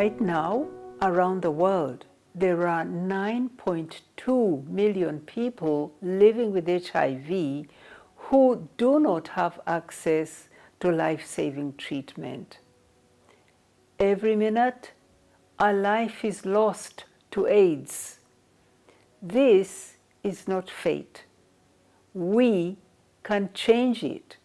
Right now, around the world, there are 9.2 million people living with HIV who do not have access to life-saving treatment. Every minute, a life is lost to AIDS. This is not fate. We can change it.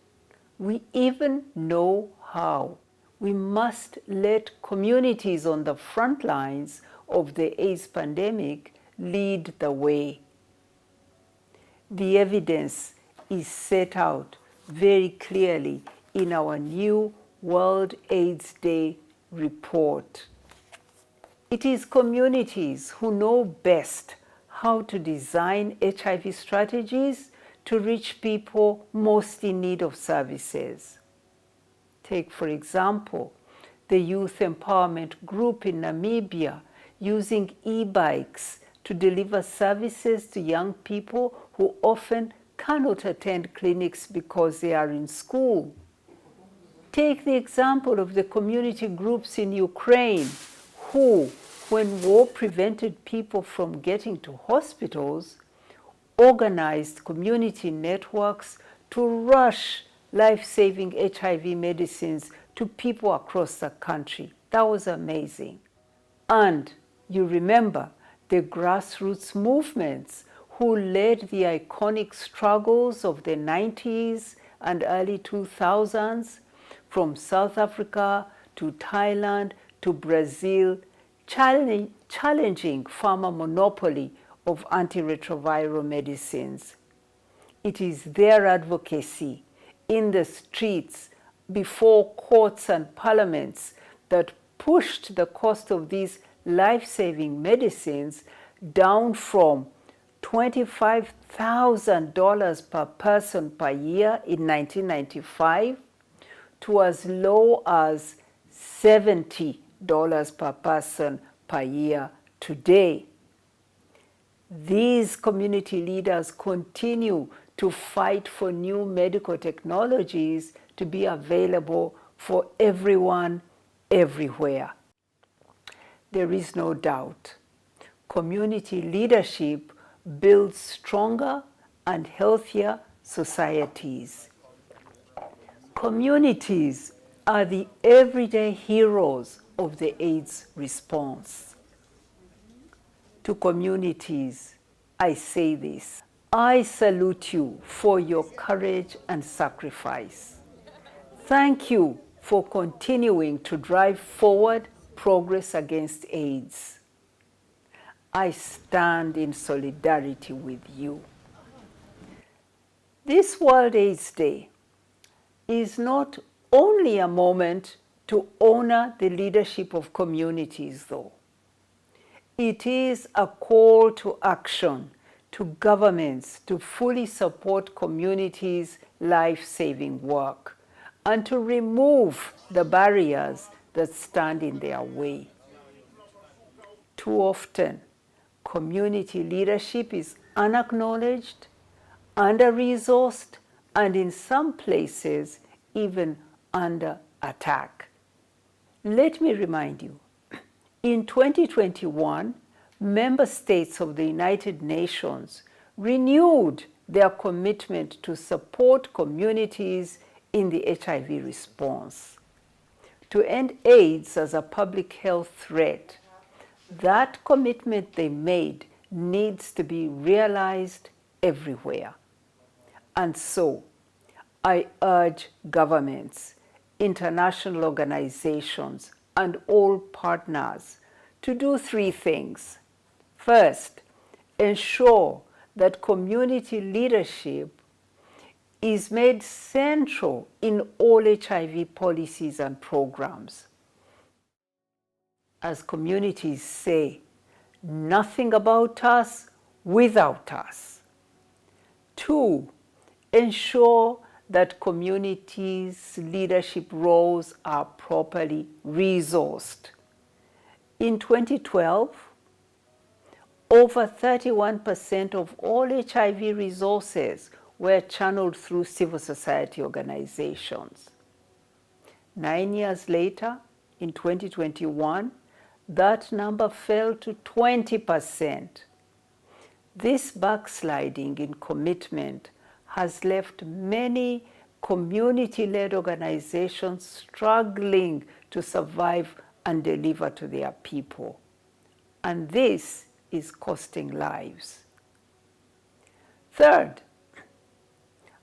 We even know how. We must let communities on the front lines of the AIDS pandemic lead the way. The evidence is set out very clearly in our new World AIDS Day report. It is communities who know best how to design HIV strategies to reach people most in need of services. Take, for example, the Youth Empowerment Group in Namibia using e-bikes to deliver services to young people who often cannot attend clinics because they are in school. Take the example of the community groups in Ukraine who, when war prevented people from getting to hospitals, organized community networks to rush life-saving HIV medicines to people across the country. That was amazing. And you remember the grassroots movements who led the iconic struggles of the 90s and early 2000s, from South Africa to Thailand to Brazil, challenging pharma monopoly of antiretroviral medicines. It is their advocacy in the streets, before courts and parliaments, that pushed the cost of these life-saving medicines down from $25,000 per person per year in 1995 to as low as $70 per person per year today. These community leaders continue to fight for new medical technologies to be available for everyone, everywhere. There is no doubt, community leadership builds stronger and healthier societies. Communities are the everyday heroes of the AIDS response. To communities, I say this: I salute you for your courage and sacrifice. Thank you for continuing to drive forward progress against AIDS. I stand in solidarity with you. This World AIDS Day is not only a moment to honor the leadership of communities, though. It is a call to action to governments to fully support communities' life-saving work and to remove the barriers that stand in their way. Too often, community leadership is unacknowledged, under-resourced, and in some places, even under attack. Let me remind you, in 2021, member states of the United Nations renewed their commitment to support communities in the HIV response. To end AIDS as a public health threat, that commitment they made needs to be realized everywhere. And so, I urge governments, international organizations, and all partners to do three things. First, ensure that community leadership is made central in all HIV policies and programs. As communities say, nothing about us without us. Two, ensure that communities' leadership roles are properly resourced. In 2012, over 31% of all HIV resources were channeled through civil society organizations. 9 years later, in 2021, that number fell to 20%. This backsliding in commitment has left many community-led organizations struggling to survive and deliver to their people. And this is costing lives. Third,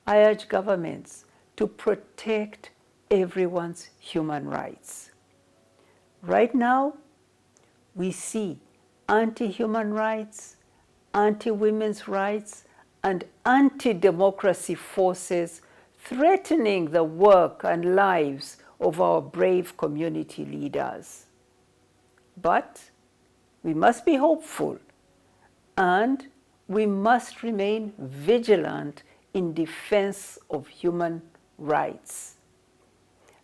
I urge governments to protect everyone's human rights. Right now, we see anti-human rights, anti-women's rights, and anti-democracy forces threatening the work and lives of our brave community leaders. But we must be hopeful, and we must remain vigilant in defense of human rights.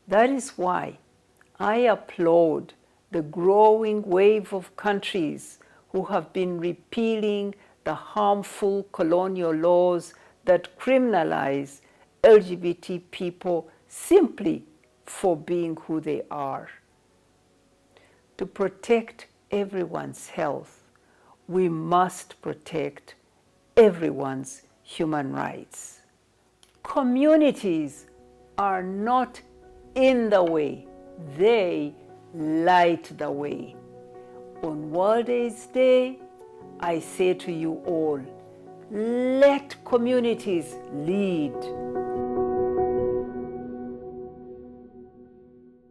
That is why I applaud the growing wave of countries who have been repealing the harmful colonial laws that criminalize LGBT people simply for being who they are. To protect everyone's health, we must protect everyone's human rights. Communities are not in the way, they light the way. On World AIDS Day, I say to you all, let communities lead.